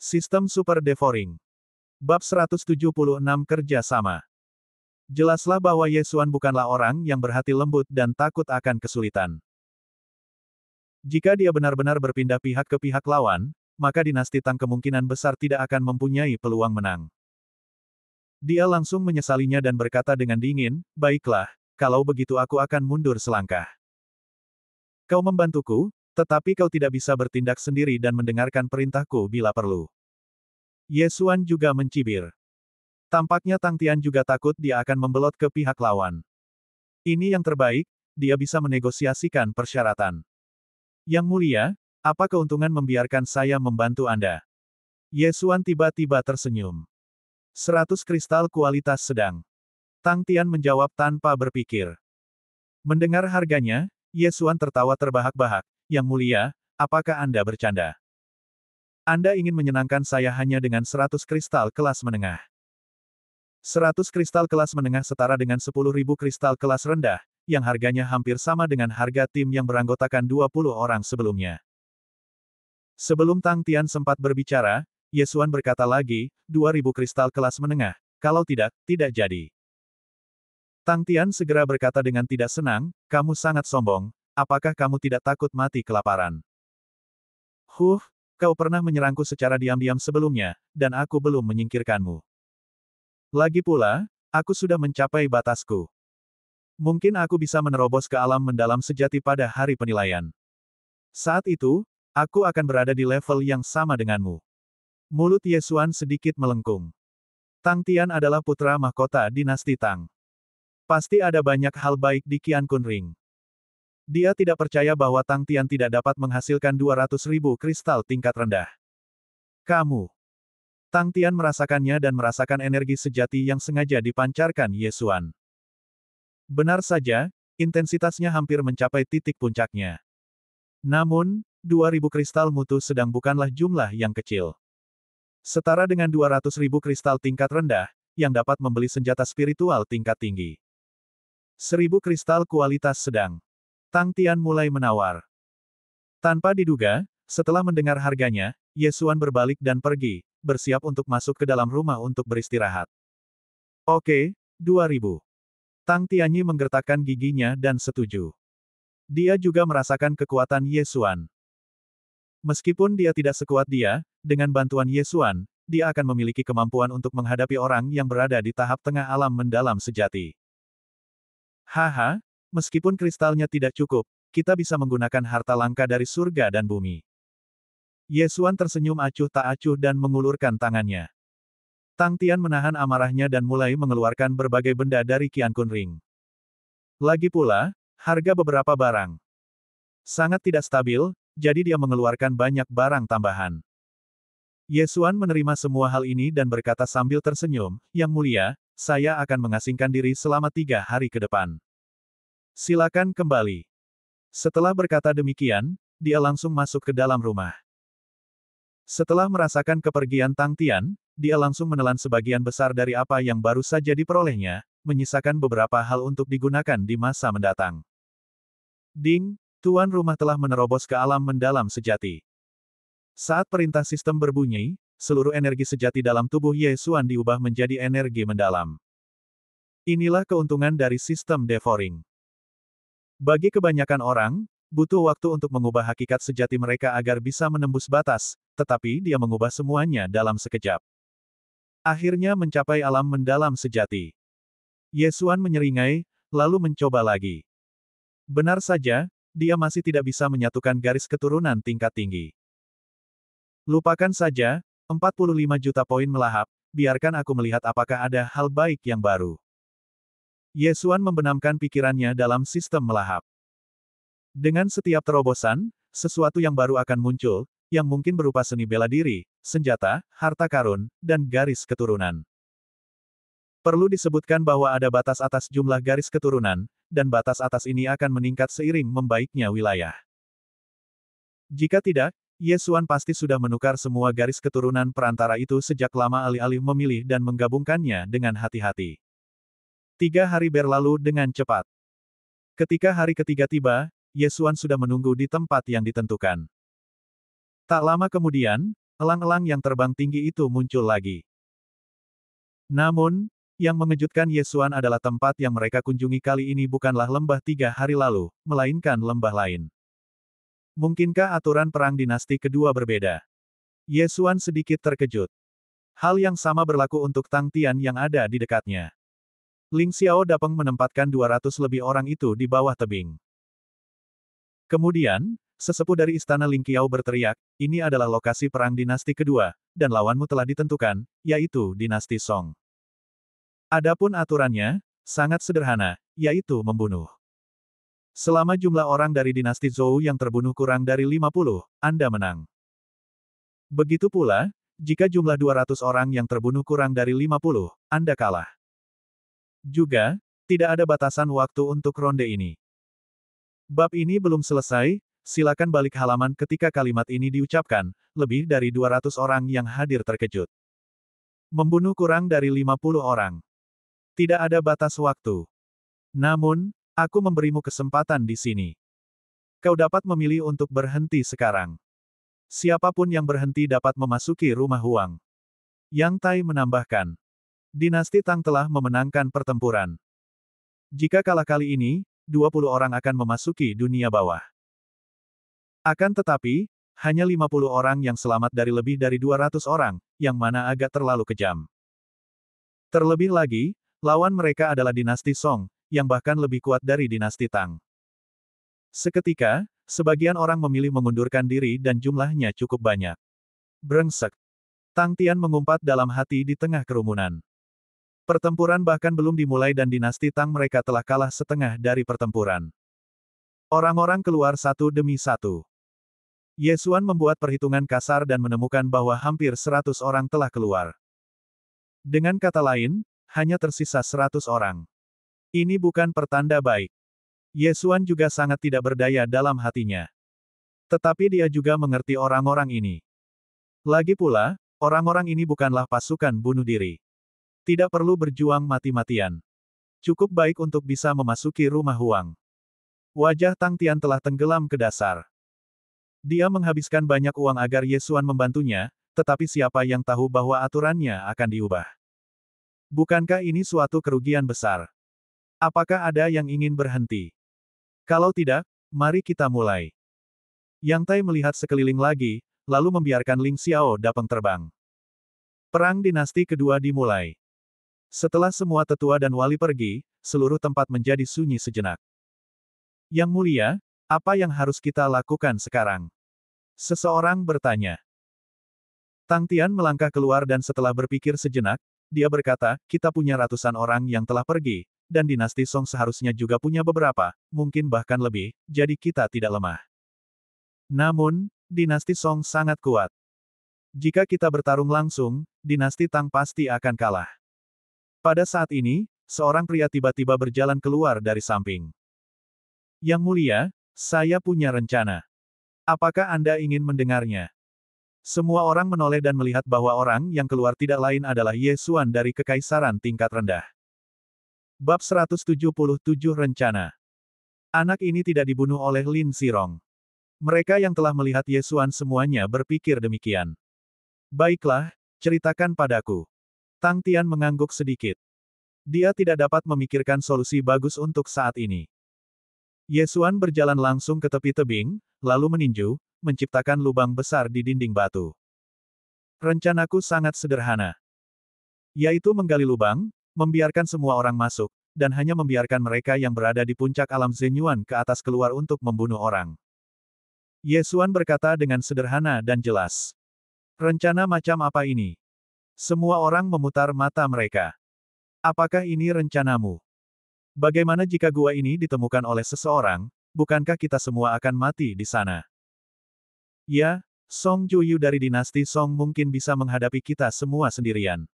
Sistem Super Devouring. Bab 176 Kerja Sama. Jelaslah bahwa Yesuan bukanlah orang yang berhati lembut dan takut akan kesulitan. Jika dia benar-benar berpindah pihak ke pihak lawan, maka dinasti Tang kemungkinan besar tidak akan mempunyai peluang menang. Dia langsung menyesalinya dan berkata dengan dingin, "Baiklah, kalau begitu aku akan mundur selangkah. Kau membantuku, tetapi kau tidak bisa bertindak sendiri dan mendengarkan perintahku bila perlu." Yesuan juga mencibir. Tampaknya Tang Tian juga takut dia akan membelot ke pihak lawan. Ini yang terbaik, dia bisa menegosiasikan persyaratan. "Yang mulia, apa keuntungan membiarkan saya membantu Anda?" Yesuan tiba-tiba tersenyum. 100 kristal kualitas sedang. Tang Tian menjawab tanpa berpikir. Mendengar harganya, Yesuan tertawa terbahak-bahak. "Yang mulia, apakah Anda bercanda? Anda ingin menyenangkan saya hanya dengan 100 kristal kelas menengah. 100 kristal kelas menengah setara dengan 10.000 kristal kelas rendah, yang harganya hampir sama dengan harga tim yang beranggotakan 20 orang sebelumnya." Sebelum Tang Tian sempat berbicara, Yesuan berkata lagi, 2.000 kristal kelas menengah, kalau tidak, tidak jadi. Tang Tian segera berkata dengan tidak senang, "Kamu sangat sombong, apakah kamu tidak takut mati kelaparan? Kau pernah menyerangku secara diam-diam sebelumnya, dan aku belum menyingkirkanmu. Lagi pula, aku sudah mencapai batasku. Mungkin aku bisa menerobos ke alam mendalam sejati pada hari penilaian. Saat itu, aku akan berada di level yang sama denganmu." Mulut Yesuan sedikit melengkung. Tang Tian adalah putra mahkota dinasti Tang. Pasti ada banyak hal baik di Qiankun Ring. Dia tidak percaya bahwa Tang Tian tidak dapat menghasilkan 200.000 kristal tingkat rendah. "Kamu." Tang Tian merasakannya dan merasakan energi sejati yang sengaja dipancarkan Yesuan. Benar saja, intensitasnya hampir mencapai titik puncaknya. Namun, 2.000 kristal mutu sedang bukanlah jumlah yang kecil. Setara dengan 200.000 kristal tingkat rendah, yang dapat membeli senjata spiritual tingkat tinggi. 1.000 kristal kualitas sedang. Tang Tian mulai menawar. Tanpa diduga, setelah mendengar harganya, Yesuan berbalik dan pergi, bersiap untuk masuk ke dalam rumah untuk beristirahat. "Oke, 2.000. Tang Tianyi menggertakkan giginya dan setuju. Dia juga merasakan kekuatan Yesuan. Meskipun dia tidak sekuat dia, dengan bantuan Yesuan, dia akan memiliki kemampuan untuk menghadapi orang yang berada di tahap tengah alam mendalam sejati. "Haha, meskipun kristalnya tidak cukup, kita bisa menggunakan harta langka dari surga dan bumi." Yesuan tersenyum acuh tak acuh dan mengulurkan tangannya. Tang Tian menahan amarahnya dan mulai mengeluarkan berbagai benda dari Qiankun Ring. Lagi pula, harga beberapa barang sangat tidak stabil, jadi dia mengeluarkan banyak barang tambahan. Yesuan menerima semua hal ini dan berkata sambil tersenyum, "Yang mulia, saya akan mengasingkan diri selama 3 hari ke depan. Silakan kembali." Setelah berkata demikian, dia langsung masuk ke dalam rumah. Setelah merasakan kepergian Tang Tian, dia langsung menelan sebagian besar dari apa yang baru saja diperolehnya, menyisakan beberapa hal untuk digunakan di masa mendatang. Ding! Tuan rumah telah menerobos ke alam mendalam sejati. Saat perintah sistem berbunyi, seluruh energi sejati dalam tubuh Yesuan diubah menjadi energi mendalam. Inilah keuntungan dari sistem devouring. Bagi kebanyakan orang, butuh waktu untuk mengubah hakikat sejati mereka agar bisa menembus batas, tetapi dia mengubah semuanya dalam sekejap. Akhirnya mencapai alam mendalam sejati. Yesuan menyeringai, lalu mencoba lagi. Benar saja, dia masih tidak bisa menyatukan garis keturunan tingkat tinggi. "Lupakan saja, 45 juta poin melahap, biarkan aku melihat apakah ada hal baik yang baru." Yesuan membenamkan pikirannya dalam sistem melahap. Dengan setiap terobosan, sesuatu yang baru akan muncul, yang mungkin berupa seni bela diri, senjata, harta karun, dan garis keturunan. Perlu disebutkan bahwa ada batas atas jumlah garis keturunan, dan batas atas ini akan meningkat seiring membaiknya wilayah. Jika tidak, Yesuan pasti sudah menukar semua garis keturunan perantara itu sejak lama alih-alih memilih dan menggabungkannya dengan hati-hati. 3 hari berlalu dengan cepat. Ketika hari ketiga tiba, Yesuan sudah menunggu di tempat yang ditentukan. Tak lama kemudian, Elang-elang yang terbang tinggi itu muncul lagi. Namun, yang mengejutkan Yesuan adalah tempat yang mereka kunjungi kali ini bukanlah lembah 3 hari lalu, melainkan lembah lain. Mungkinkah aturan perang dinasti kedua berbeda? Yesuan sedikit terkejut. Hal yang sama berlaku untuk Tang Tian yang ada di dekatnya. Ling Xiao Dapeng menempatkan 200 lebih orang itu di bawah tebing. Kemudian, sesepuh dari istana Ling Qiao berteriak, ini adalah lokasi perang dinasti kedua, dan lawanmu telah ditentukan, yaitu dinasti Song. Adapun aturannya, sangat sederhana, yaitu membunuh. Selama jumlah orang dari dinasti Zhou yang terbunuh kurang dari 50, Anda menang. Begitu pula, jika jumlah 200 orang yang terbunuh kurang dari 50, Anda kalah. Juga, tidak ada batasan waktu untuk ronde ini. Bab ini belum selesai, silakan balik halaman ketika kalimat ini diucapkan, lebih dari 200 orang yang hadir terkejut. Membunuh kurang dari 50 orang. Tidak ada batas waktu. Namun, aku memberimu kesempatan di sini. Kau dapat memilih untuk berhenti sekarang. Siapapun yang berhenti dapat memasuki rumah Huang. Yang Tai menambahkan. Dinasti Tang telah memenangkan pertempuran. Jika kalah kali ini, 20 orang akan memasuki dunia bawah. Akan tetapi, hanya 50 orang yang selamat dari lebih dari 200 orang, yang mana agak terlalu kejam. Terlebih lagi, lawan mereka adalah dinasti Song, yang bahkan lebih kuat dari dinasti Tang. Seketika, sebagian orang memilih mengundurkan diri dan jumlahnya cukup banyak. Brengsek. Tang Tian mengumpat dalam hati di tengah kerumunan. Pertempuran bahkan belum dimulai dan dinasti Tang mereka telah kalah setengah dari pertempuran. Orang-orang keluar satu demi satu. Yesuan membuat perhitungan kasar dan menemukan bahwa hampir 100 orang telah keluar. Dengan kata lain, hanya tersisa 100 orang. Ini bukan pertanda baik. Yesuan juga sangat tidak berdaya dalam hatinya. Tetapi dia juga mengerti orang-orang ini. Lagi pula, orang-orang ini bukanlah pasukan bunuh diri. Tidak perlu berjuang mati-matian. Cukup baik untuk bisa memasuki rumah Huang. Wajah Tang Tian telah tenggelam ke dasar. Dia menghabiskan banyak uang agar Yesuan membantunya, tetapi siapa yang tahu bahwa aturannya akan diubah? Bukankah ini suatu kerugian besar? Apakah ada yang ingin berhenti? Kalau tidak, mari kita mulai. Yang Tai melihat sekeliling lagi, lalu membiarkan Ling Xiao Dapeng terbang. Perang dinasti kedua dimulai. Setelah semua tetua dan wali pergi, seluruh tempat menjadi sunyi sejenak. Yang mulia, apa yang harus kita lakukan sekarang? Seseorang bertanya. Tang Tian melangkah keluar dan setelah berpikir sejenak, dia berkata, kita punya ratusan orang yang telah pergi, dan dinasti Song seharusnya juga punya beberapa, mungkin bahkan lebih, jadi kita tidak lemah. Namun, dinasti Song sangat kuat. Jika kita bertarung langsung, dinasti Tang pasti akan kalah. Pada saat ini, seorang pria tiba-tiba berjalan keluar dari samping. Yang mulia, saya punya rencana. Apakah Anda ingin mendengarnya? Semua orang menoleh dan melihat bahwa orang yang keluar tidak lain adalah Yesuan dari Kekaisaran tingkat rendah. Bab 177 Rencana. Anak ini tidak dibunuh oleh Lin Xirong. Mereka yang telah melihat Yesuan semuanya berpikir demikian. Baiklah, ceritakan padaku. Tang Tian mengangguk sedikit. Dia tidak dapat memikirkan solusi bagus untuk saat ini. Yesuan berjalan langsung ke tepi tebing, lalu meninju, menciptakan lubang besar di dinding batu. Rencanaku sangat sederhana. Yaitu menggali lubang, membiarkan semua orang masuk, dan hanya membiarkan mereka yang berada di puncak alam Zenyuan ke atas keluar untuk membunuh orang. Yesuan berkata dengan sederhana dan jelas. Rencana macam apa ini? Semua orang memutar mata mereka. Apakah ini rencanamu? Bagaimana jika gua ini ditemukan oleh seseorang, bukankah kita semua akan mati di sana? Ya, Song Juyu dari dinasti Song mungkin bisa menghadapi kita semua sendirian.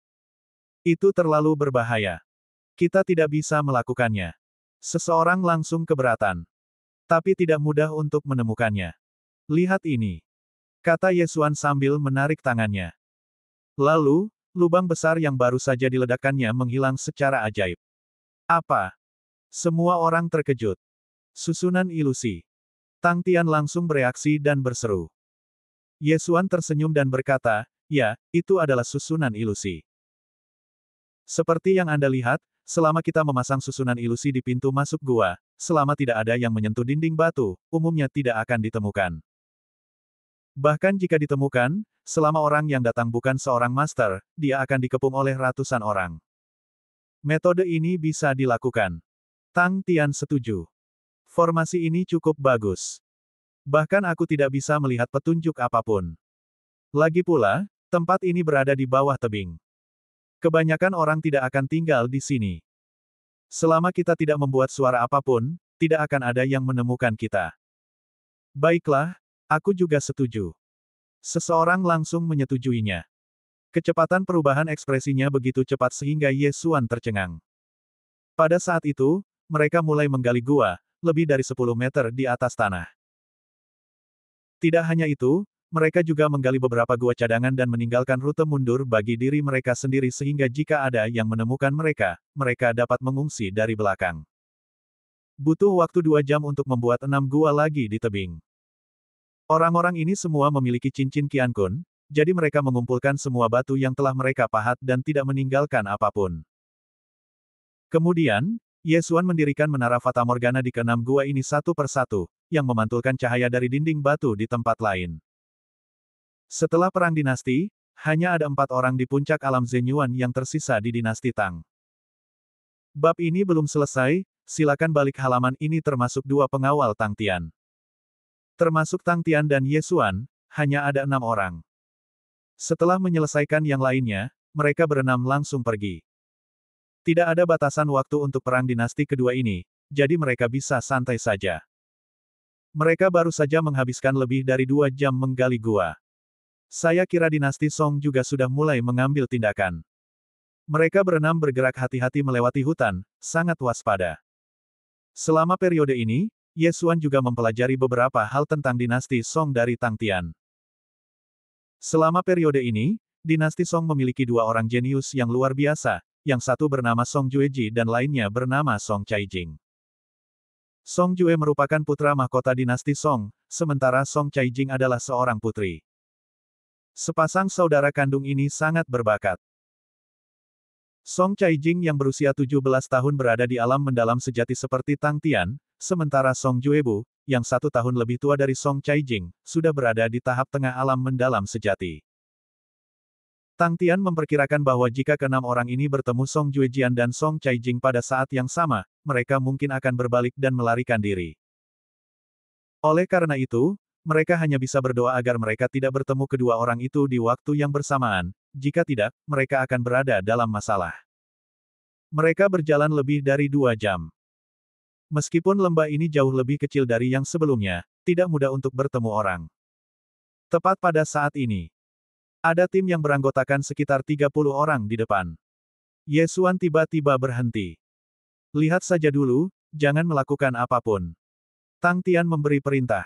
Itu terlalu berbahaya. Kita tidak bisa melakukannya. Seseorang langsung keberatan. Tapi tidak mudah untuk menemukannya. Lihat ini. Kata Yesuan sambil menarik tangannya. Lalu, lubang besar yang baru saja diledakkannya menghilang secara ajaib. Apa? Semua orang terkejut. Susunan ilusi. Tang Tian langsung bereaksi dan berseru. Ye Xuan tersenyum dan berkata, ya, itu adalah susunan ilusi. Seperti yang Anda lihat, selama kita memasang susunan ilusi di pintu masuk gua, selama tidak ada yang menyentuh dinding batu, umumnya tidak akan ditemukan. Bahkan jika ditemukan, selama orang yang datang bukan seorang master, dia akan dikepung oleh ratusan orang. Metode ini bisa dilakukan. Tang Tian setuju. Formasi ini cukup bagus. Bahkan aku tidak bisa melihat petunjuk apapun. Lagi pula, tempat ini berada di bawah tebing. Kebanyakan orang tidak akan tinggal di sini. Selama kita tidak membuat suara apapun, tidak akan ada yang menemukan kita. Baiklah, aku juga setuju. Seseorang langsung menyetujuinya. Kecepatan perubahan ekspresinya begitu cepat sehingga Ye Xuan tercengang. Pada saat itu, mereka mulai menggali gua, lebih dari 10 meter di atas tanah. Tidak hanya itu, mereka juga menggali beberapa gua cadangan dan meninggalkan rute mundur bagi diri mereka sendiri sehingga jika ada yang menemukan mereka, mereka dapat mengungsi dari belakang. Butuh waktu 2 jam untuk membuat 6 gua lagi di tebing. Orang-orang ini semua memiliki cincin Qiankun, jadi mereka mengumpulkan semua batu yang telah mereka pahat dan tidak meninggalkan apapun. Kemudian, Ye Xuan mendirikan menara Fatamorgana di keenam gua ini satu persatu, yang memantulkan cahaya dari dinding batu di tempat lain. Setelah Perang Dinasti, hanya ada 4 orang di puncak alam Zenyuan yang tersisa di dinasti Tang. Bab ini belum selesai, silakan balik halaman ini termasuk 2 pengawal Tang Tian. Termasuk Tang Tian dan Ye Xuan, hanya ada 6 orang. Setelah menyelesaikan yang lainnya, mereka berenam langsung pergi. Tidak ada batasan waktu untuk perang dinasti kedua ini, jadi mereka bisa santai saja. Mereka baru saja menghabiskan lebih dari 2 jam menggali gua. Saya kira dinasti Song juga sudah mulai mengambil tindakan. Mereka berenam bergerak hati-hati melewati hutan, sangat waspada. Selama periode ini, Ye Xuan juga mempelajari beberapa hal tentang dinasti Song dari Tang Tian. Selama periode ini, dinasti Song memiliki 2 orang jenius yang luar biasa, yang satu bernama Song Jueji dan lainnya bernama Song Caijing. Song Jue merupakan putra mahkota dinasti Song, sementara Song Caijing adalah seorang putri. Sepasang saudara kandung ini sangat berbakat. Song Caijing yang berusia 17 tahun berada di alam mendalam sejati seperti Tang Tian, sementara Song Juebu, yang 1 tahun lebih tua dari Song Caijing, sudah berada di tahap tengah alam mendalam sejati. Tang Tian memperkirakan bahwa jika keenam orang ini bertemu Song Juejian dan Song Caijing pada saat yang sama, mereka mungkin akan berbalik dan melarikan diri. Oleh karena itu, mereka hanya bisa berdoa agar mereka tidak bertemu kedua orang itu di waktu yang bersamaan, jika tidak, mereka akan berada dalam masalah. Mereka berjalan lebih dari 2 jam. Meskipun lembah ini jauh lebih kecil dari yang sebelumnya, tidak mudah untuk bertemu orang. Tepat pada saat ini, ada tim yang beranggotakan sekitar 30 orang di depan. Ye Xuan tiba-tiba berhenti. Lihat saja dulu, jangan melakukan apapun. Tang Tian memberi perintah.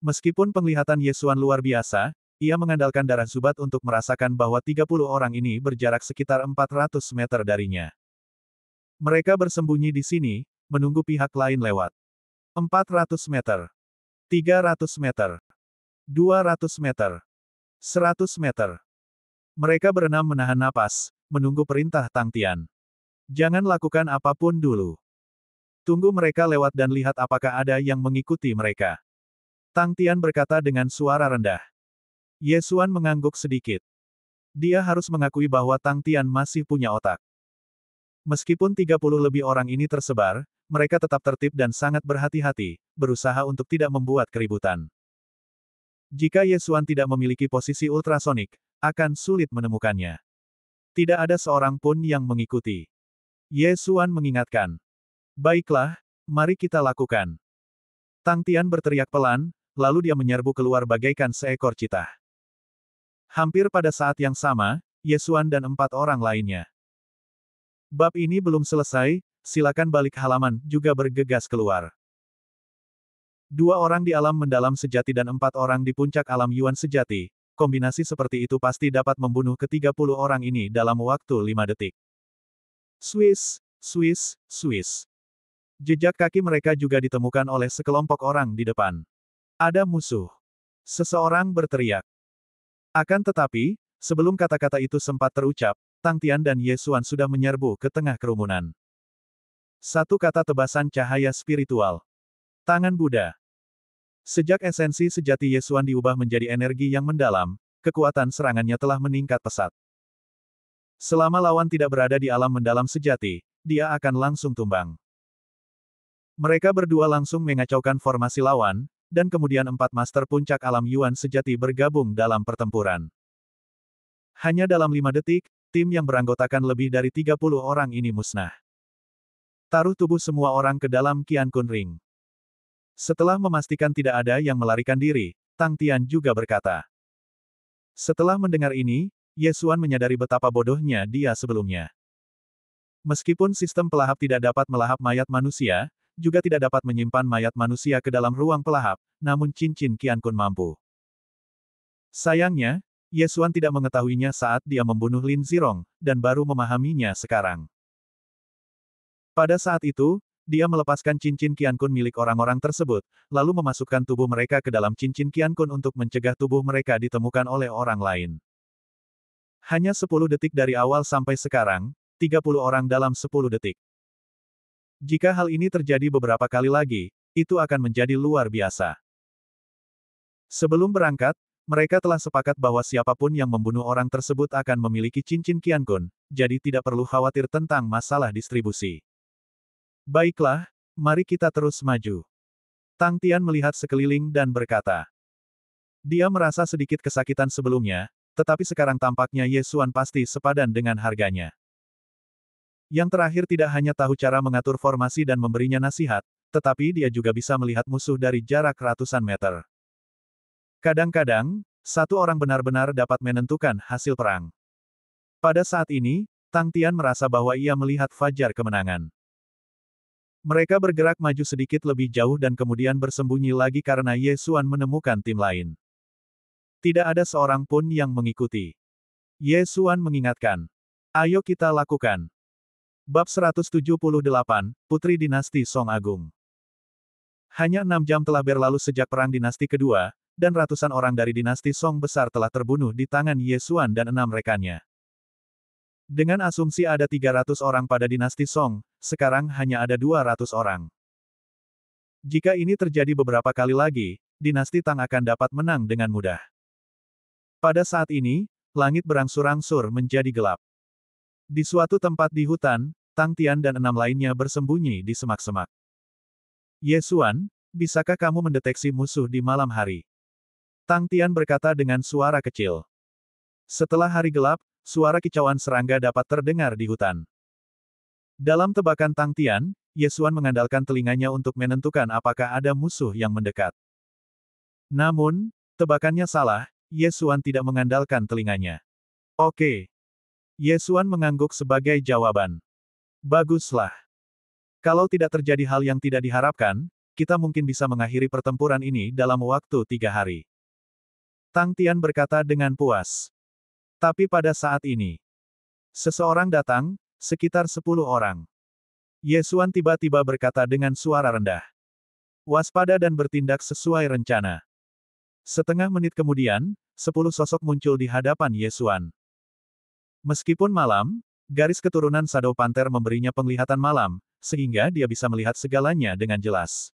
Meskipun penglihatan Ye Xuan luar biasa, ia mengandalkan darah Zubat untuk merasakan bahwa 30 orang ini berjarak sekitar 400 meter darinya. Mereka bersembunyi di sini, menunggu pihak lain lewat. 400 meter. 300 meter. 200 meter. 100 meter. Mereka berenam menahan napas, menunggu perintah Tang Tian. Jangan lakukan apapun dulu. Tunggu mereka lewat dan lihat apakah ada yang mengikuti mereka. Tang Tian berkata dengan suara rendah. Ye Xuan mengangguk sedikit. Dia harus mengakui bahwa Tang Tian masih punya otak. Meskipun 30 lebih orang ini tersebar, mereka tetap tertib dan sangat berhati-hati, berusaha untuk tidak membuat keributan. Jika Ye Xuan tidak memiliki posisi ultrasonik, akan sulit menemukannya. Tidak ada seorang pun yang mengikuti. Ye Xuan mengingatkan. Baiklah, mari kita lakukan. Tang Tian berteriak pelan, lalu dia menyerbu keluar bagaikan seekor citah. Hampir pada saat yang sama, Ye Xuan dan 4 orang lainnya. Bab ini belum selesai, silakan balik halaman, juga bergegas keluar. 2 orang di alam mendalam sejati dan 4 orang di puncak alam Yuan sejati, kombinasi seperti itu pasti dapat membunuh ke-30 orang ini dalam waktu 5 detik. Swiss, Swiss, Swiss. Jejak kaki mereka juga ditemukan oleh sekelompok orang di depan. Ada musuh. Seseorang berteriak. Akan tetapi, sebelum kata-kata itu sempat terucap, Tang Tian dan Ye Xuan sudah menyerbu ke tengah kerumunan. Satu kata tebasan cahaya spiritual. Tangan Buddha. Sejak esensi sejati Ye Xuan diubah menjadi energi yang mendalam, kekuatan serangannya telah meningkat pesat. Selama lawan tidak berada di alam mendalam sejati, dia akan langsung tumbang. Mereka berdua langsung mengacaukan formasi lawan, dan kemudian 4 master puncak alam Yuan sejati bergabung dalam pertempuran. Hanya dalam 5 detik, tim yang beranggotakan lebih dari 30 orang ini musnah. Taruh tubuh semua orang ke dalam Qian Kun Ring. Setelah memastikan tidak ada yang melarikan diri, Tang Tian juga berkata. Setelah mendengar ini, Ye Xuan menyadari betapa bodohnya dia sebelumnya. Meskipun sistem pelahap tidak dapat melahap mayat manusia, juga tidak dapat menyimpan mayat manusia ke dalam ruang pelahap, namun cincin Qian Kun mampu. Sayangnya, Ye Xuan tidak mengetahuinya saat dia membunuh Lin Zirong, dan baru memahaminya sekarang. Pada saat itu, dia melepaskan cincin Qian Kun milik orang-orang tersebut, lalu memasukkan tubuh mereka ke dalam cincin Qian Kun untuk mencegah tubuh mereka ditemukan oleh orang lain. Hanya 10 detik dari awal sampai sekarang, 30 orang dalam 10 detik. Jika hal ini terjadi beberapa kali lagi, itu akan menjadi luar biasa. Sebelum berangkat, mereka telah sepakat bahwa siapapun yang membunuh orang tersebut akan memiliki cincin Qian Kun, jadi tidak perlu khawatir tentang masalah distribusi. Baiklah, mari kita terus maju. Tang Tian melihat sekeliling dan berkata. Dia merasa sedikit kesakitan sebelumnya, tetapi sekarang tampaknya Ye Xuan pasti sepadan dengan harganya. Yang terakhir tidak hanya tahu cara mengatur formasi dan memberinya nasihat, tetapi dia juga bisa melihat musuh dari jarak ratusan meter. Kadang-kadang, satu orang benar-benar dapat menentukan hasil perang. Pada saat ini, Tang Tian merasa bahwa ia melihat fajar kemenangan. Mereka bergerak maju sedikit lebih jauh dan kemudian bersembunyi lagi karena Ye Xuan menemukan tim lain. Tidak ada seorang pun yang mengikuti. Ye Xuan mengingatkan. Ayo kita lakukan. Bab 178, Putri Dinasti Song Agung. Hanya 6 jam telah berlalu sejak perang dinasti kedua, dan ratusan orang dari dinasti Song besar telah terbunuh di tangan Ye Xuan dan 6 rekannya. Dengan asumsi ada 300 orang pada dinasti Song, sekarang hanya ada 200 orang. Jika ini terjadi beberapa kali lagi, dinasti Tang akan dapat menang dengan mudah. Pada saat ini, langit berangsur-angsur menjadi gelap. Di suatu tempat di hutan, Tang Tian dan 6 lainnya bersembunyi di semak-semak. Ye Xuan, bisakah kamu mendeteksi musuh di malam hari? Tang Tian berkata dengan suara kecil. Setelah hari gelap, suara kicauan serangga dapat terdengar di hutan. Dalam tebakan Tang Tian, Ye Xuan mengandalkan telinganya untuk menentukan apakah ada musuh yang mendekat. Namun, tebakannya salah, Ye Xuan tidak mengandalkan telinganya. Oke. Ye Xuan mengangguk sebagai jawaban. Baguslah. Kalau tidak terjadi hal yang tidak diharapkan, kita mungkin bisa mengakhiri pertempuran ini dalam waktu 3 hari. Tang Tian berkata dengan puas. Tapi pada saat ini, seseorang datang, sekitar 10 orang. Ye Xuan tiba-tiba berkata dengan suara rendah. Waspada dan bertindak sesuai rencana. Setengah menit kemudian, 10 sosok muncul di hadapan Ye Xuan. Meskipun malam, garis keturunan Shadow Panther memberinya penglihatan malam, sehingga dia bisa melihat segalanya dengan jelas.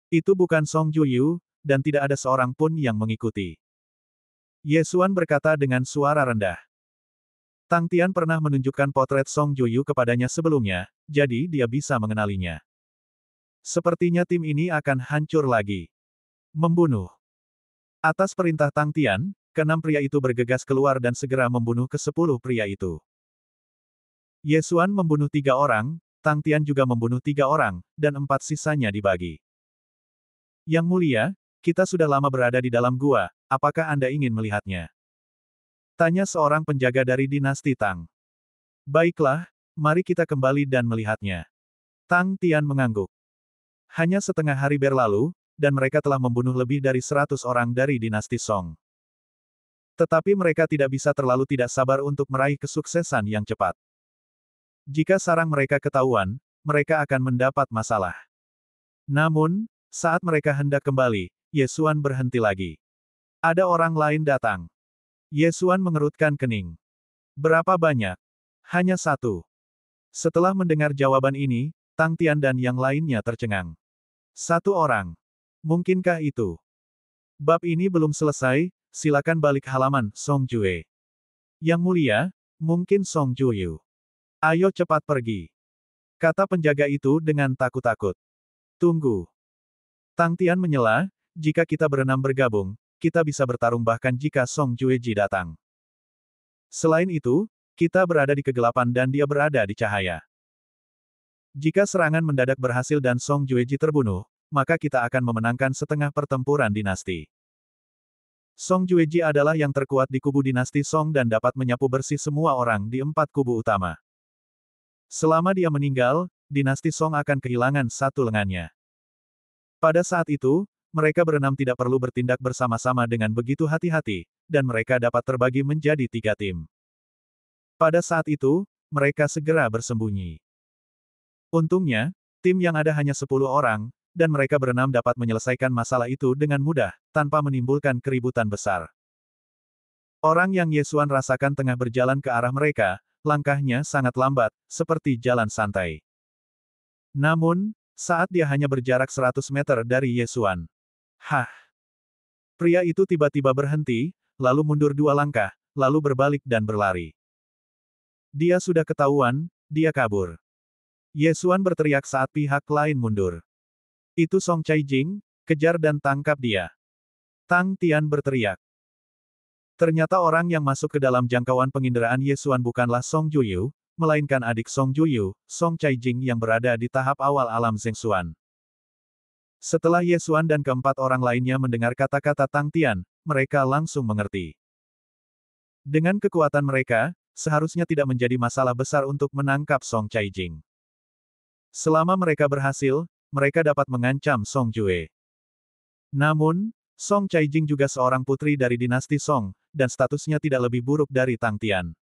Itu bukan Song Juyu, dan tidak ada seorang pun yang mengikuti. Ye Xuan berkata dengan suara rendah. Tang Tian pernah menunjukkan potret Song Juyu kepadanya sebelumnya, jadi dia bisa mengenalinya. Sepertinya tim ini akan hancur lagi. Membunuh. Atas perintah Tang Tian, ke-6 pria itu bergegas keluar dan segera membunuh ke-10 pria itu. Ye Xuan membunuh 3 orang, Tang Tian juga membunuh 3 orang, dan 4 sisanya dibagi. Yang mulia, kita sudah lama berada di dalam gua, apakah Anda ingin melihatnya? Tanya seorang penjaga dari dinasti Tang. Baiklah, mari kita kembali dan melihatnya. Tang Tian mengangguk. Hanya setengah hari berlalu, dan mereka telah membunuh lebih dari 100 orang dari dinasti Song. Tetapi mereka tidak bisa terlalu tidak sabar untuk meraih kesuksesan yang cepat. Jika sarang mereka ketahuan, mereka akan mendapat masalah. Namun, saat mereka hendak kembali, Ye Xuan berhenti lagi. Ada orang lain datang. Yesuan mengerutkan kening. Berapa banyak? Hanya satu. Setelah mendengar jawaban ini, Tang Tian dan yang lainnya tercengang. Satu orang. Mungkinkah itu? Bab ini belum selesai, silakan balik halaman, Song Jue. Yang mulia, mungkin Song Juyu. Ayo cepat pergi. Kata penjaga itu dengan takut-takut. Tunggu. Tang Tian menyela, jika kita berenam bergabung, kita bisa bertarung bahkan jika Song Jueji datang. Selain itu, kita berada di kegelapan dan dia berada di cahaya. Jika serangan mendadak berhasil dan Song Jueji terbunuh, maka kita akan memenangkan setengah pertempuran dinasti. Song Jueji adalah yang terkuat di kubu dinasti Song dan dapat menyapu bersih semua orang di 4 kubu utama. Selama dia meninggal, dinasti Song akan kehilangan satu lengannya. Pada saat itu, mereka berenam tidak perlu bertindak bersama-sama dengan begitu hati-hati, dan mereka dapat terbagi menjadi 3 tim. Pada saat itu, mereka segera bersembunyi. Untungnya, tim yang ada hanya 10 orang, dan mereka berenam dapat menyelesaikan masalah itu dengan mudah, tanpa menimbulkan keributan besar. Orang yang Yesuan rasakan tengah berjalan ke arah mereka, langkahnya sangat lambat, seperti jalan santai. Namun, saat dia hanya berjarak 100 meter dari Yesuan. Hah! Pria itu tiba-tiba berhenti, lalu mundur 2 langkah, lalu berbalik dan berlari. Dia sudah ketahuan, dia kabur. Yesuan berteriak saat pihak lain mundur. Itu Song Caijing, kejar dan tangkap dia. Tang Tian berteriak. Ternyata orang yang masuk ke dalam jangkauan penginderaan Yesuan bukanlah Song Juyu, melainkan adik Song Juyu, Song Caijing yang berada di tahap awal alam Zhengxuan. Setelah Yesuan dan keempat orang lainnya mendengar kata-kata Tang Tian, mereka langsung mengerti. Dengan kekuatan mereka, seharusnya tidak menjadi masalah besar untuk menangkap Song Caijing. Selama mereka berhasil, mereka dapat mengancam Song Jue. Namun, Song Caijing juga seorang putri dari dinasti Song, dan statusnya tidak lebih buruk dari Tang Tian.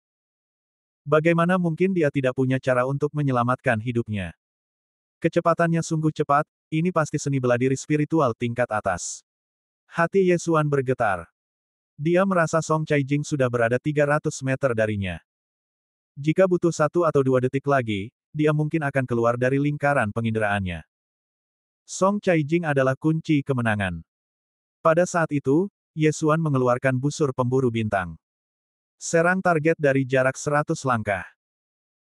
Bagaimana mungkin dia tidak punya cara untuk menyelamatkan hidupnya? Kecepatannya sungguh cepat, ini pasti seni bela diri spiritual tingkat atas. Hati Yesuan bergetar. Dia merasa Song Caijing sudah berada 300 meter darinya. Jika butuh 1 atau 2 detik lagi, dia mungkin akan keluar dari lingkaran penginderaannya. Song Caijing adalah kunci kemenangan. Pada saat itu, Yesuan mengeluarkan busur pemburu bintang. Serang target dari jarak 100 langkah.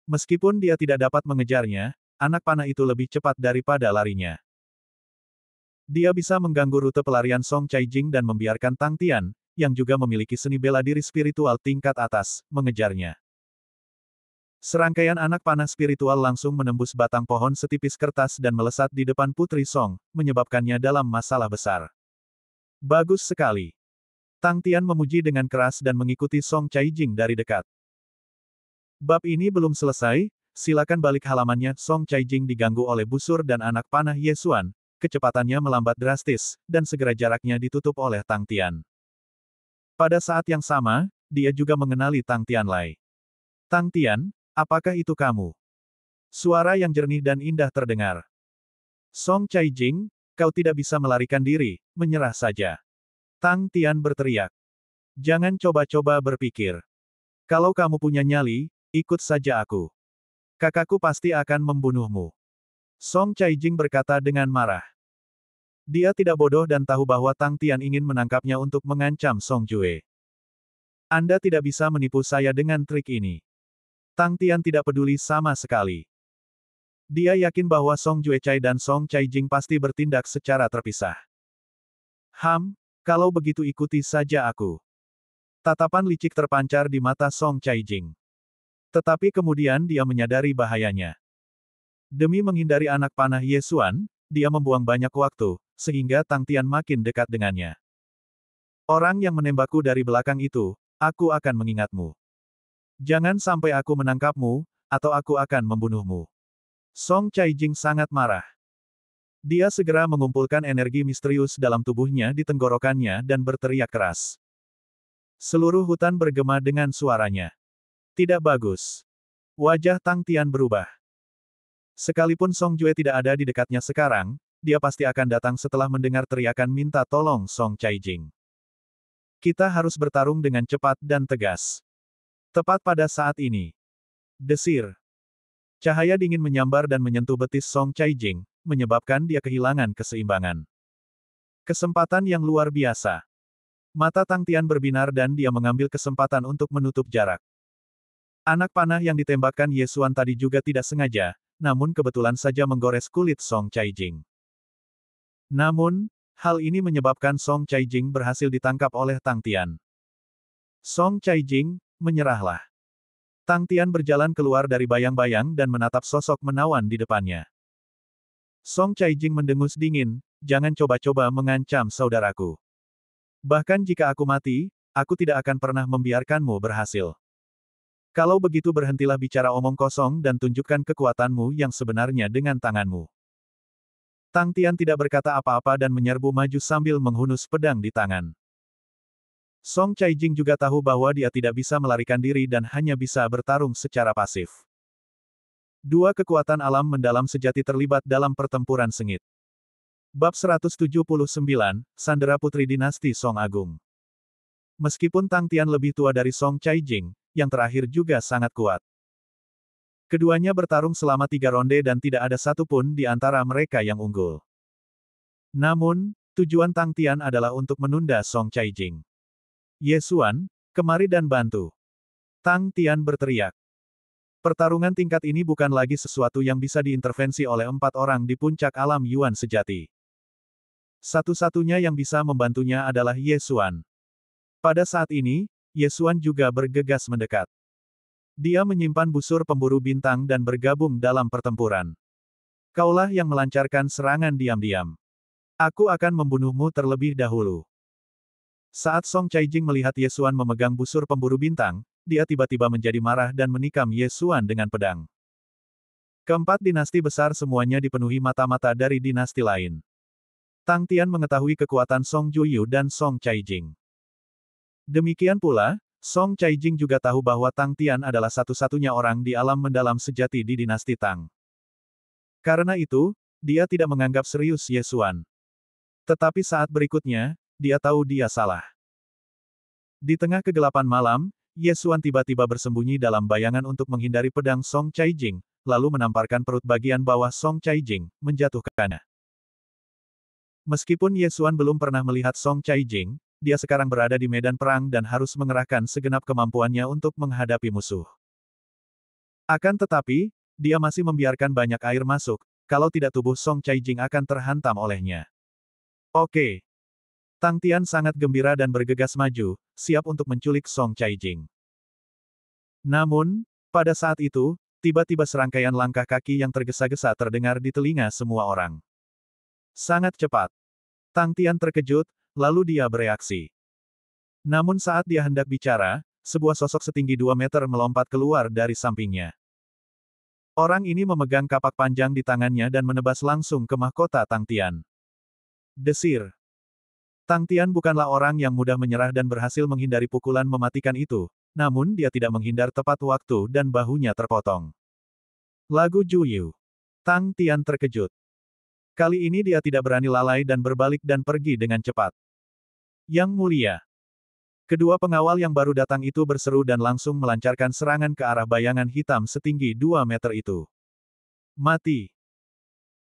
Meskipun dia tidak dapat mengejarnya, anak panah itu lebih cepat daripada larinya. Dia bisa mengganggu rute pelarian Song Caijing dan membiarkan Tang Tian, yang juga memiliki seni bela diri spiritual tingkat atas, mengejarnya. Serangkaian anak panah spiritual langsung menembus batang pohon setipis kertas dan melesat di depan Putri Song, menyebabkannya dalam masalah besar. Bagus sekali. Tang Tian memuji dengan keras dan mengikuti Song Caijing dari dekat. Bab ini belum selesai, silakan balik halamannya. Song Caijing diganggu oleh busur dan anak panah Yesuan, kecepatannya melambat drastis, dan segera jaraknya ditutup oleh Tang Tian. Pada saat yang sama, dia juga mengenali Tang Tianlai. Tang Tian, apakah itu kamu? Suara yang jernih dan indah terdengar. Song Caijing, kau tidak bisa melarikan diri, menyerah saja. Tang Tian berteriak. Jangan coba-coba berpikir. Kalau kamu punya nyali, ikut saja aku. Kakakku pasti akan membunuhmu. Song Caijing berkata dengan marah. Dia tidak bodoh dan tahu bahwa Tang Tian ingin menangkapnya untuk mengancam Song Jue. Anda tidak bisa menipu saya dengan trik ini. Tang Tian tidak peduli sama sekali. Dia yakin bahwa Song Juecai dan Song Caijing pasti bertindak secara terpisah. Kalau begitu ikuti saja aku. Tatapan licik terpancar di mata Song Caijing. Tetapi kemudian dia menyadari bahayanya. Demi menghindari anak panah Yesuan, dia membuang banyak waktu, sehingga Tang Tian makin dekat dengannya. Orang yang menembakku dari belakang itu, aku akan mengingatmu. Jangan sampai aku menangkapmu, atau aku akan membunuhmu. Song Caijing sangat marah. Dia segera mengumpulkan energi misterius dalam tubuhnya di tenggorokannya dan berteriak keras. Seluruh hutan bergema dengan suaranya. Tidak bagus. Wajah Tang Tian berubah. Sekalipun Song Jue tidak ada di dekatnya sekarang, dia pasti akan datang setelah mendengar teriakan minta tolong Song Caijing. Kita harus bertarung dengan cepat dan tegas. Tepat pada saat ini. Desir. Cahaya dingin menyambar dan menyentuh betis Song Caijing, menyebabkan dia kehilangan keseimbangan. Kesempatan yang luar biasa. Mata Tang Tian berbinar dan dia mengambil kesempatan untuk menutup jarak. Anak panah yang ditembakkan Ye Xuan tadi juga tidak sengaja, namun kebetulan saja menggores kulit Song Caijing. Namun, hal ini menyebabkan Song Caijing berhasil ditangkap oleh Tang Tian. Song Caijing, menyerahlah. Tang Tian berjalan keluar dari bayang-bayang dan menatap sosok menawan di depannya. Song Caijing mendengus dingin, jangan coba-coba mengancam saudaraku. Bahkan jika aku mati, aku tidak akan pernah membiarkanmu berhasil. Kalau begitu berhentilah bicara omong kosong dan tunjukkan kekuatanmu yang sebenarnya dengan tanganmu. Tang Tian tidak berkata apa-apa dan menyerbu maju sambil menghunus pedang di tangan. Song Caijing juga tahu bahwa dia tidak bisa melarikan diri dan hanya bisa bertarung secara pasif. Dua kekuatan alam mendalam sejati terlibat dalam pertempuran sengit. Bab 179, Sandera Putri Dinasti Song Agung. Meskipun Tang Tian lebih tua dari Song Caijing, yang terakhir juga sangat kuat. Keduanya bertarung selama 3 ronde dan tidak ada satupun di antara mereka yang unggul. Namun, tujuan Tang Tian adalah untuk menunda Song Caijing. Ye Xuan, kemari dan bantu. Tang Tian berteriak. Pertarungan tingkat ini bukan lagi sesuatu yang bisa diintervensi oleh 4 orang di puncak alam Yuan sejati. Satu-satunya yang bisa membantunya adalah Ye Xuan. Pada saat ini, Ye Xuan juga bergegas mendekat. Dia menyimpan busur pemburu bintang dan bergabung dalam pertempuran. Kaulah yang melancarkan serangan diam-diam. Aku akan membunuhmu terlebih dahulu. Saat Song Caijing melihat Ye Xuan memegang busur pemburu bintang, dia tiba-tiba menjadi marah dan menikam Ye Xuan dengan pedang. Keempat dinasti besar semuanya dipenuhi mata-mata dari dinasti lain. Tang Tian mengetahui kekuatan Song Juyu dan Song Caijing. Demikian pula, Song Caijing juga tahu bahwa Tang Tian adalah satu-satunya orang di alam mendalam sejati di dinasti Tang. Karena itu, dia tidak menganggap serius Ye Xuan. Tetapi saat berikutnya, dia tahu dia salah. Di tengah kegelapan malam, Ye Xuan tiba-tiba bersembunyi dalam bayangan untuk menghindari pedang Song Caijing, lalu menamparkan perut bagian bawah Song Caijing, menjatuhkannya. Meskipun Ye Xuan belum pernah melihat Song Caijing, dia sekarang berada di medan perang dan harus mengerahkan segenap kemampuannya untuk menghadapi musuh. Akan tetapi, dia masih membiarkan banyak air masuk, kalau tidak tubuh Song Caijing akan terhantam olehnya. Oke. Tang Tian sangat gembira dan bergegas maju, siap untuk menculik Song Caijing. Namun, pada saat itu, tiba-tiba serangkaian langkah kaki yang tergesa-gesa terdengar di telinga semua orang. Sangat cepat. Tang Tian terkejut, lalu dia bereaksi. Namun saat dia hendak bicara, sebuah sosok setinggi 2 meter melompat keluar dari sampingnya. Orang ini memegang kapak panjang di tangannya dan menebas langsung ke mahkota Tang Tian. Desir. Tang Tian bukanlah orang yang mudah menyerah dan berhasil menghindari pukulan mematikan itu, namun dia tidak menghindar tepat waktu dan bahunya terpotong. Lagu Juyu. Tang Tian terkejut. Kali ini dia tidak berani lalai dan berbalik dan pergi dengan cepat. Yang mulia. Kedua pengawal yang baru datang itu berseru dan langsung melancarkan serangan ke arah bayangan hitam setinggi 2 meter itu. Mati.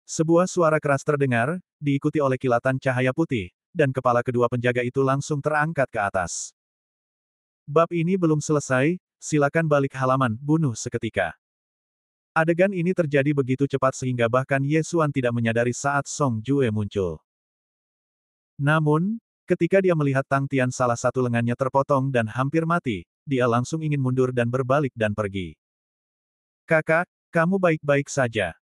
Sebuah suara keras terdengar, diikuti oleh kilatan cahaya putih, dan kepala kedua penjaga itu langsung terangkat ke atas. Bab ini belum selesai, silakan balik halaman, bunuh seketika. Adegan ini terjadi begitu cepat sehingga bahkan Ye Xuan tidak menyadari saat Song Jue muncul. Namun, ketika dia melihat Tang Tian salah satu lengannya terpotong dan hampir mati, dia langsung ingin mundur dan berbalik dan pergi. Kakak, kamu baik-baik saja.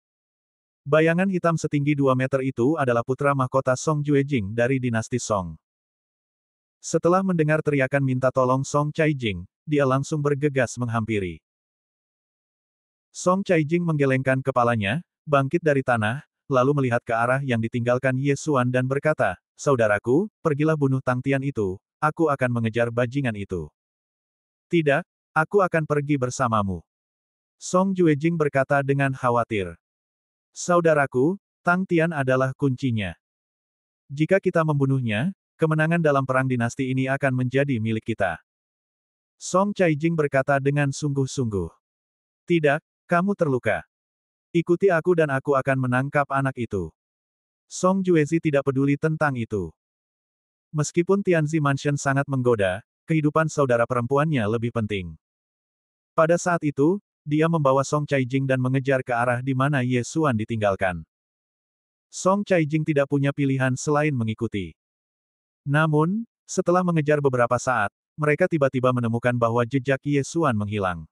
Bayangan hitam setinggi 2 meter itu adalah putra mahkota Song Juejing dari dinasti Song. Setelah mendengar teriakan minta tolong Song Caijing, dia langsung bergegas menghampiri. Song Caijing menggelengkan kepalanya, bangkit dari tanah, lalu melihat ke arah yang ditinggalkan Ye Xuan dan berkata, "Saudaraku, pergilah bunuh Tang Tian itu, aku akan mengejar bajingan itu." "Tidak, aku akan pergi bersamamu." Song Juejing berkata dengan khawatir. "Saudaraku, Tang Tian adalah kuncinya. Jika kita membunuhnya, kemenangan dalam perang dinasti ini akan menjadi milik kita. Song Caijing berkata dengan sungguh-sungguh. Tidak, kamu terluka. Ikuti aku dan aku akan menangkap anak itu. Song Juezi tidak peduli tentang itu. Meskipun Tianzi Mansion sangat menggoda, kehidupan saudara perempuannya lebih penting. Pada saat itu, dia membawa Song Caijing dan mengejar ke arah di mana Ye Xuan ditinggalkan. Song Caijing tidak punya pilihan selain mengikuti. Namun, setelah mengejar beberapa saat, mereka tiba-tiba menemukan bahwa jejak Ye Xuan menghilang.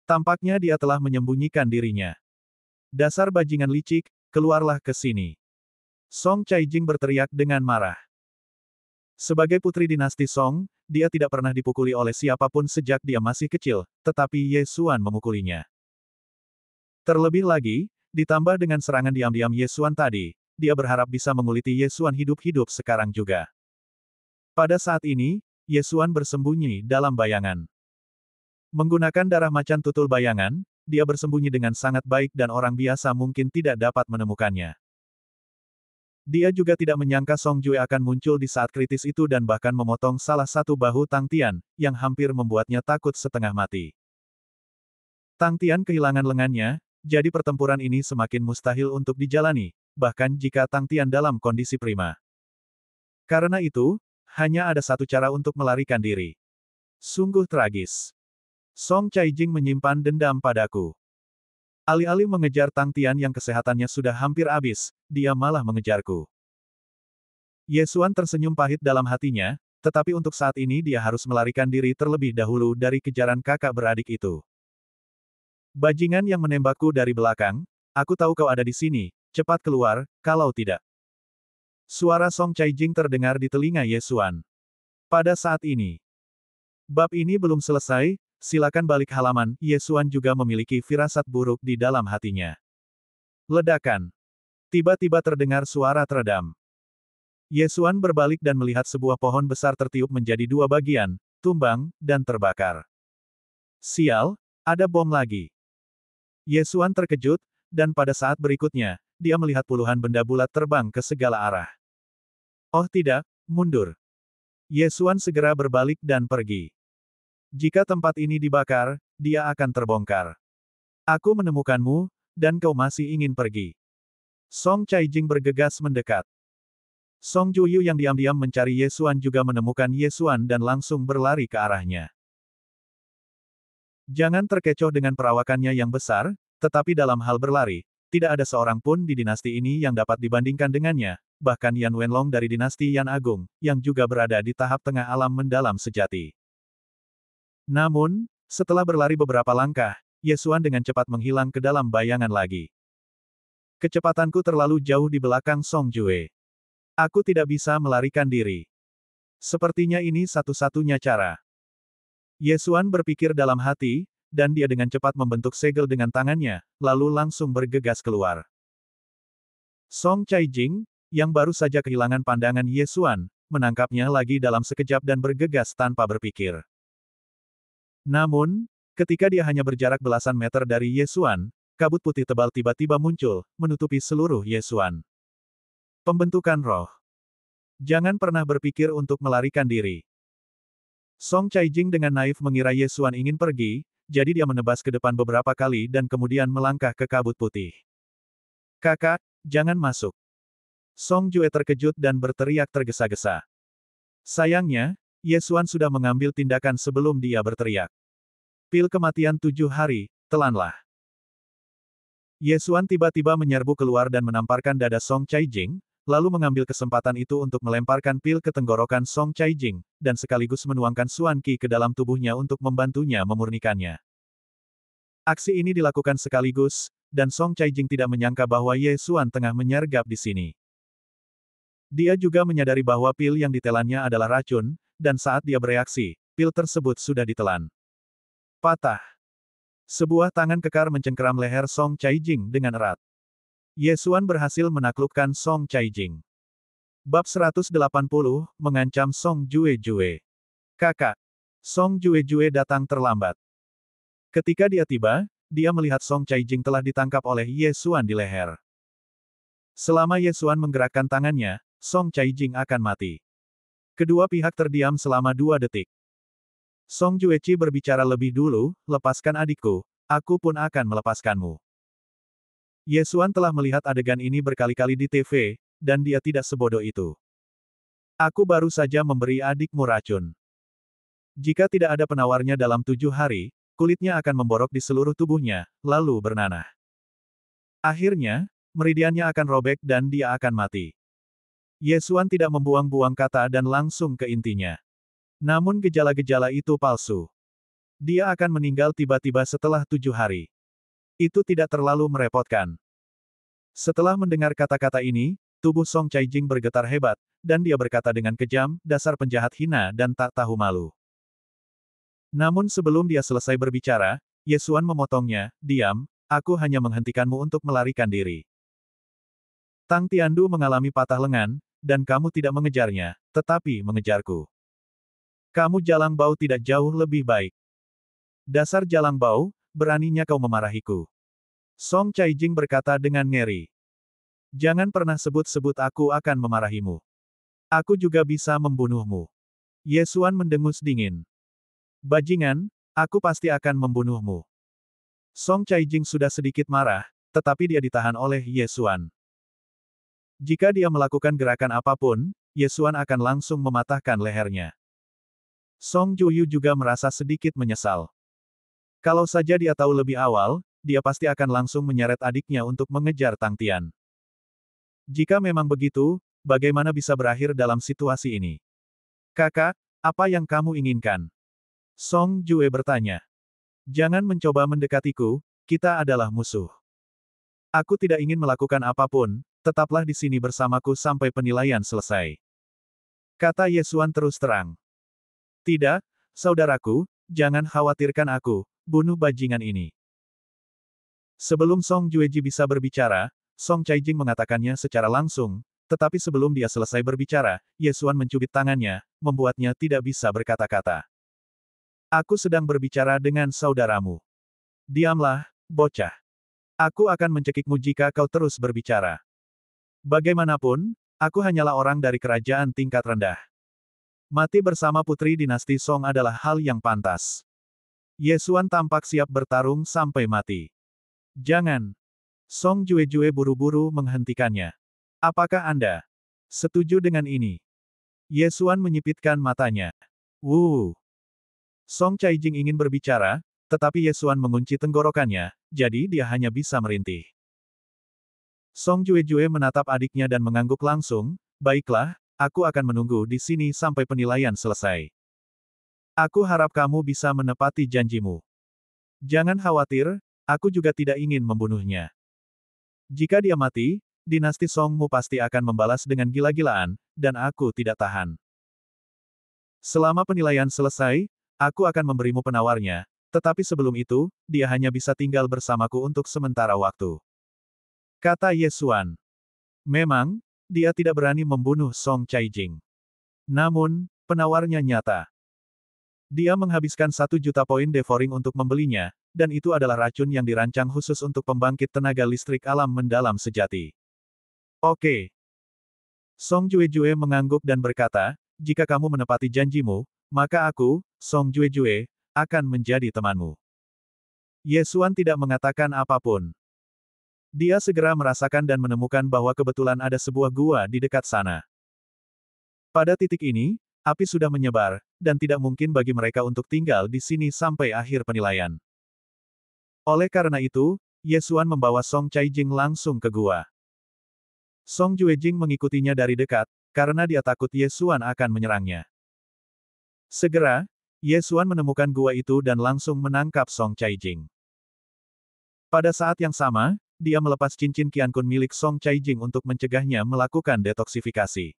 Tampaknya dia telah menyembunyikan dirinya. Dasar bajingan licik, keluarlah ke sini. Song Caijing berteriak dengan marah. Sebagai putri dinasti Song, dia tidak pernah dipukuli oleh siapapun sejak dia masih kecil, tetapi Ye Xuan memukulinya. Terlebih lagi, ditambah dengan serangan diam-diam Ye Xuan tadi, dia berharap bisa menguliti Ye Xuan hidup-hidup sekarang juga. Pada saat ini, Ye Xuan bersembunyi dalam bayangan. Menggunakan darah macan tutul bayangan, dia bersembunyi dengan sangat baik dan orang biasa mungkin tidak dapat menemukannya. Dia juga tidak menyangka Song Jue akan muncul di saat kritis itu dan bahkan memotong salah satu bahu Tang Tian, yang hampir membuatnya takut setengah mati. Tang Tian kehilangan lengannya, jadi pertempuran ini semakin mustahil untuk dijalani, bahkan jika Tang Tian dalam kondisi prima. Karena itu, hanya ada satu cara untuk melarikan diri. Sungguh tragis. Song Caijing menyimpan dendam padaku. Alih-alih mengejar Tang Tian yang kesehatannya sudah hampir habis, dia malah mengejarku. Ye Xuan tersenyum pahit dalam hatinya, tetapi untuk saat ini dia harus melarikan diri terlebih dahulu dari kejaran kakak beradik itu. Bajingan yang menembakku dari belakang, aku tahu kau ada di sini, cepat keluar, kalau tidak. Suara Song Caijing terdengar di telinga Ye Xuan. Pada saat ini, bab ini belum selesai. Silakan balik halaman, Ye Xuan juga memiliki firasat buruk di dalam hatinya. Ledakan. Tiba-tiba terdengar suara teredam. Ye Xuan berbalik dan melihat sebuah pohon besar tertiup menjadi dua bagian, tumbang, dan terbakar. Sial, ada bom lagi. Ye Xuan terkejut, dan pada saat berikutnya, dia melihat puluhan benda bulat terbang ke segala arah. Oh tidak, mundur. Ye Xuan segera berbalik dan pergi. Jika tempat ini dibakar, dia akan terbongkar. Aku menemukanmu, dan kau masih ingin pergi. Song Caijing bergegas mendekat. Song Juyu yang diam-diam mencari Ye Xuan juga menemukan Ye Xuan dan langsung berlari ke arahnya. Jangan terkecoh dengan perawakannya yang besar, tetapi dalam hal berlari, tidak ada seorang pun di dinasti ini yang dapat dibandingkan dengannya, bahkan Yan Wenlong dari dinasti Yan Agung, yang juga berada di tahap tengah alam mendalam sejati. Namun, setelah berlari beberapa langkah, Ye Xuan dengan cepat menghilang ke dalam bayangan lagi. Kecepatanku terlalu jauh di belakang Song Jue. Aku tidak bisa melarikan diri. Sepertinya ini satu-satunya cara. Ye Xuan berpikir dalam hati, dan dia dengan cepat membentuk segel dengan tangannya, lalu langsung bergegas keluar. Song Caijing, yang baru saja kehilangan pandangan Ye Xuan, menangkapnya lagi dalam sekejap dan bergegas tanpa berpikir. Namun, ketika dia hanya berjarak belasan meter dari Ye Xuan, kabut putih tebal tiba-tiba muncul, menutupi seluruh Ye Xuan. Pembentukan roh. Jangan pernah berpikir untuk melarikan diri. Song Caijing dengan naif mengira Ye Xuan ingin pergi, jadi dia menebas ke depan beberapa kali dan kemudian melangkah ke kabut putih. Kakak, jangan masuk. Song Jue terkejut dan berteriak tergesa-gesa. Sayangnya, Ye Xuan sudah mengambil tindakan sebelum dia berteriak. Pil kematian 7 hari, telanlah. Ye Xuan tiba-tiba menyerbu keluar dan menamparkan dada Song Caijing, lalu mengambil kesempatan itu untuk melemparkan pil ke tenggorokan Song Caijing, dan sekaligus menuangkan Xuan Qi ke dalam tubuhnya untuk membantunya memurnikannya. Aksi ini dilakukan sekaligus, dan Song Caijing tidak menyangka bahwa Ye Xuan tengah menyergap di sini. Dia juga menyadari bahwa pil yang ditelannya adalah racun, dan saat dia bereaksi, pil tersebut sudah ditelan. Patah. Sebuah tangan kekar mencengkeram leher Song Caijing dengan erat. Ye Xuan berhasil menaklukkan Song Caijing. Bab 180, mengancam Song Jue. Kakak. Song Jue datang terlambat. Ketika dia tiba, dia melihat Song Caijing telah ditangkap oleh Ye Xuan di leher. Selama Ye Xuan menggerakkan tangannya, Song Caijing akan mati. Kedua pihak terdiam selama 2 detik. Song Jueqi berbicara lebih dulu, lepaskan adikku, aku pun akan melepaskanmu. Ye Xuan telah melihat adegan ini berkali-kali di TV, dan dia tidak sebodoh itu. Aku baru saja memberi adikmu racun. Jika tidak ada penawarnya dalam 7 hari, kulitnya akan memborok di seluruh tubuhnya, lalu bernanah. Akhirnya, meridiannya akan robek dan dia akan mati. Ye Xuan tidak membuang-buang kata dan langsung ke intinya. Namun gejala-gejala itu palsu. Dia akan meninggal tiba-tiba setelah 7 hari. Itu tidak terlalu merepotkan. Setelah mendengar kata-kata ini, tubuh Song Caijing bergetar hebat, dan dia berkata dengan kejam, dasar penjahat hina dan tak tahu malu. Namun sebelum dia selesai berbicara, Ye Xuan memotongnya, diam, aku hanya menghentikanmu untuk melarikan diri. Tang Tiandu mengalami patah lengan, dan kamu tidak mengejarnya, tetapi mengejarku. Kamu Jalang Bau tidak jauh lebih baik. Dasar Jalang Bau, beraninya kau memarahiku. Song Caijing berkata dengan ngeri. Jangan pernah sebut-sebut aku akan memarahimu. Aku juga bisa membunuhmu. Ye Xuan mendengus dingin. Bajingan, aku pasti akan membunuhmu. Song Caijing sudah sedikit marah, tetapi dia ditahan oleh Ye Xuan. Jika dia melakukan gerakan apapun, Ye Xuan akan langsung mematahkan lehernya. Song Juyu juga merasa sedikit menyesal. Kalau saja dia tahu lebih awal, dia pasti akan langsung menyeret adiknya untuk mengejar Tang Tian. Jika memang begitu, bagaimana bisa berakhir dalam situasi ini? Kakak, apa yang kamu inginkan? Song Jue bertanya. Jangan mencoba mendekatiku, kita adalah musuh. Aku tidak ingin melakukan apapun, tetaplah di sini bersamaku sampai penilaian selesai. Kata Ye Xuan terus terang. Tidak, saudaraku, jangan khawatirkan aku, bunuh bajingan ini. Sebelum Song Jueji bisa berbicara, Song Caijing mengatakannya secara langsung, tetapi sebelum dia selesai berbicara, Ye Xuan mencubit tangannya, membuatnya tidak bisa berkata-kata. Aku sedang berbicara dengan saudaramu. Diamlah, bocah. Aku akan mencekikmu jika kau terus berbicara. Bagaimanapun, aku hanyalah orang dari kerajaan tingkat rendah. Mati bersama putri dinasti Song adalah hal yang pantas. Ye Xuan tampak siap bertarung sampai mati. Jangan. Song Jue-Jue buru-buru menghentikannya. Apakah Anda setuju dengan ini? Ye Xuan menyipitkan matanya. Song Caijing ingin berbicara, tetapi Ye Xuan mengunci tenggorokannya, jadi dia hanya bisa merintih. Song Jue-Jue menatap adiknya dan mengangguk langsung, baiklah, aku akan menunggu di sini sampai penilaian selesai. Aku harap kamu bisa menepati janjimu. Jangan khawatir, aku juga tidak ingin membunuhnya. Jika dia mati, dinasti Songmu pasti akan membalas dengan gila-gilaan, dan aku tidak tahan. Selama penilaian selesai, aku akan memberimu penawarnya, tetapi sebelum itu, dia hanya bisa tinggal bersamaku untuk sementara waktu. Kata Ye Xuan. Memang, dia tidak berani membunuh Song Caijing. Namun, penawarnya nyata. Dia menghabiskan 1 juta poin devouring untuk membelinya, dan itu adalah racun yang dirancang khusus untuk pembangkit tenaga listrik alam mendalam sejati. Oke. Song Jue-Jue mengangguk dan berkata, jika kamu menepati janjimu, maka aku, Song Jue-Jue, akan menjadi temanmu. Ye Xuan tidak mengatakan apapun. Dia segera merasakan dan menemukan bahwa kebetulan ada sebuah gua di dekat sana. Pada titik ini, api sudah menyebar, dan tidak mungkin bagi mereka untuk tinggal di sini sampai akhir penilaian. Oleh karena itu, Ye Xuan membawa Song Caijing langsung ke gua. Song Juejing mengikutinya dari dekat, karena dia takut Ye Xuan akan menyerangnya. Segera, Ye Xuan menemukan gua itu dan langsung menangkap Song Caijing. Pada saat yang sama, dia melepas cincin Qiankun milik Song Caijing untuk mencegahnya melakukan detoksifikasi.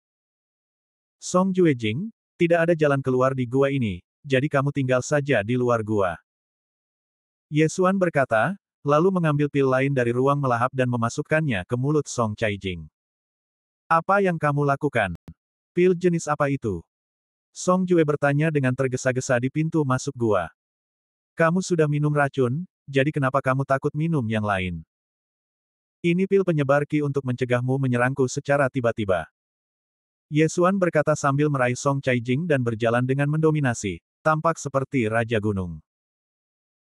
Song Juejing, tidak ada jalan keluar di gua ini, jadi kamu tinggal saja di luar gua. Ye Xuan berkata, lalu mengambil pil lain dari ruang melahap dan memasukkannya ke mulut Song Caijing. Apa yang kamu lakukan? Pil jenis apa itu? Song Jue bertanya dengan tergesa-gesa di pintu masuk gua. Kamu sudah minum racun, jadi kenapa kamu takut minum yang lain? Ini pil penyebar Qi untuk mencegahmu menyerangku secara tiba-tiba. Ye Xuan berkata sambil meraih Song Caijing dan berjalan dengan mendominasi, tampak seperti Raja Gunung.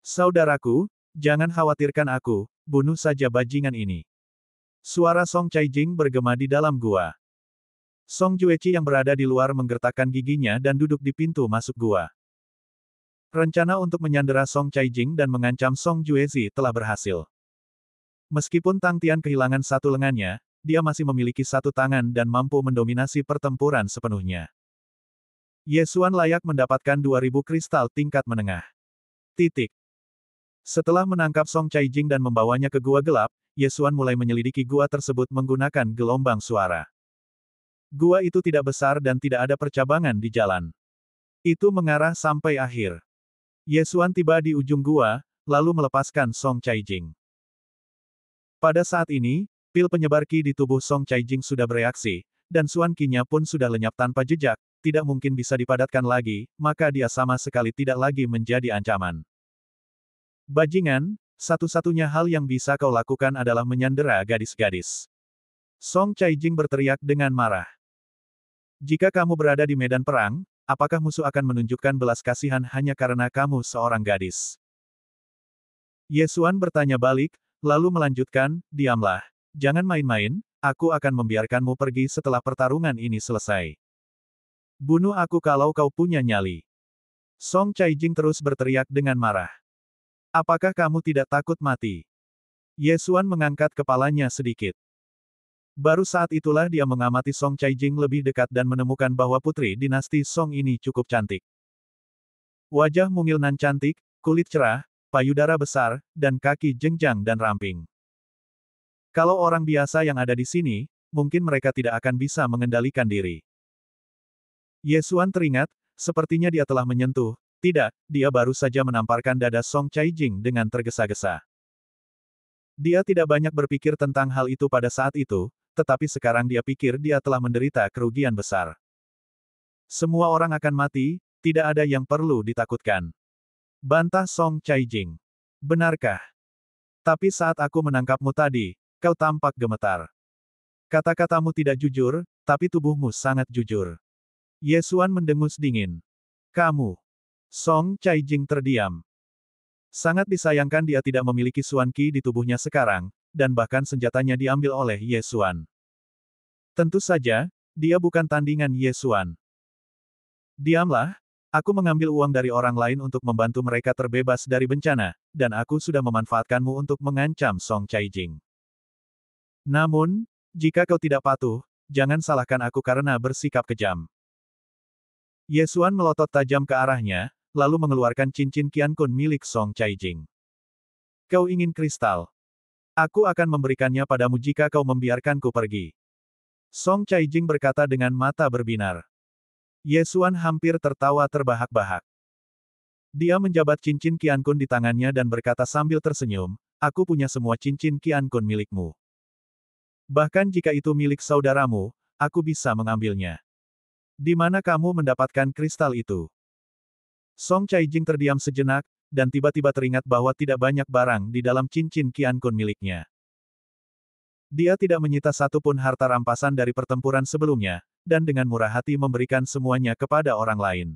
Saudaraku, jangan khawatirkan aku, bunuh saja bajingan ini. Suara Song Caijing bergema di dalam gua. Song Jueqi yang berada di luar menggertakkan giginya dan duduk di pintu masuk gua. Rencana untuk menyandera Song Caijing dan mengancam Song Juezi telah berhasil. Meskipun Tang Tian kehilangan satu lengannya, dia masih memiliki satu tangan dan mampu mendominasi pertempuran sepenuhnya. Ye Xuan layak mendapatkan 2000 kristal tingkat menengah. Titik. Setelah menangkap Song Caijing dan membawanya ke gua gelap, Ye Xuan mulai menyelidiki gua tersebut menggunakan gelombang suara. Gua itu tidak besar dan tidak ada percabangan di jalan. Itu mengarah sampai akhir. Ye Xuan tiba di ujung gua, lalu melepaskan Song Caijing. Pada saat ini, pil penyebar ki di tubuh Song Caijing sudah bereaksi, dan Xuan Qi-nya pun sudah lenyap tanpa jejak, tidak mungkin bisa dipadatkan lagi, maka dia sama sekali tidak lagi menjadi ancaman. Bajingan, satu-satunya hal yang bisa kau lakukan adalah menyandera gadis-gadis. Song Caijing berteriak dengan marah. Jika kamu berada di medan perang, apakah musuh akan menunjukkan belas kasihan hanya karena kamu seorang gadis? Ye Xuan bertanya balik, lalu melanjutkan, diamlah. Jangan main-main, aku akan membiarkanmu pergi setelah pertarungan ini selesai. Bunuh aku kalau kau punya nyali. Song Caijing terus berteriak dengan marah. Apakah kamu tidak takut mati? Ye Xuan mengangkat kepalanya sedikit. Baru saat itulah dia mengamati Song Caijing lebih dekat dan menemukan bahwa putri dinasti Song ini cukup cantik. Wajah mungil nan cantik, kulit cerah, payudara besar, dan kaki jenjang dan ramping. Kalau orang biasa yang ada di sini, mungkin mereka tidak akan bisa mengendalikan diri. Ye Xuan teringat, sepertinya dia telah menyentuh. Tidak, dia baru saja menamparkan dada Song Caijing dengan tergesa-gesa. Dia tidak banyak berpikir tentang hal itu pada saat itu, tetapi sekarang dia pikir dia telah menderita kerugian besar. Semua orang akan mati, tidak ada yang perlu ditakutkan. Bantah Song Caijing. Benarkah? Tapi saat aku menangkapmu tadi, kau tampak gemetar. Kata-katamu tidak jujur, tapi tubuhmu sangat jujur. Ye Xuan mendengus dingin. Kamu. Song Caijing terdiam. Sangat disayangkan dia tidak memiliki Xuan Qi di tubuhnya sekarang, dan bahkan senjatanya diambil oleh Ye Xuan. Tentu saja, dia bukan tandingan Ye Xuan. Diamlah, aku mengambil uang dari orang lain untuk membantu mereka terbebas dari bencana, dan aku sudah memanfaatkanmu untuk mengancam Song Caijing. Namun, jika kau tidak patuh, jangan salahkan aku karena bersikap kejam. Ye Xuan melotot tajam ke arahnya, lalu mengeluarkan cincin Qiankun milik Song Caijing. Kau ingin kristal? Aku akan memberikannya padamu jika kau membiarkanku pergi. Song Caijing berkata dengan mata berbinar. Ye Xuan hampir tertawa terbahak-bahak. Dia menjabat cincin Qiankun di tangannya dan berkata sambil tersenyum, aku punya semua cincin Qiankun milikmu. Bahkan jika itu milik saudaramu, aku bisa mengambilnya. Di mana kamu mendapatkan kristal itu? Song Caijing terdiam sejenak, dan tiba-tiba teringat bahwa tidak banyak barang di dalam cincin Qiankun miliknya. Dia tidak menyita satupun harta rampasan dari pertempuran sebelumnya, dan dengan murah hati memberikan semuanya kepada orang lain.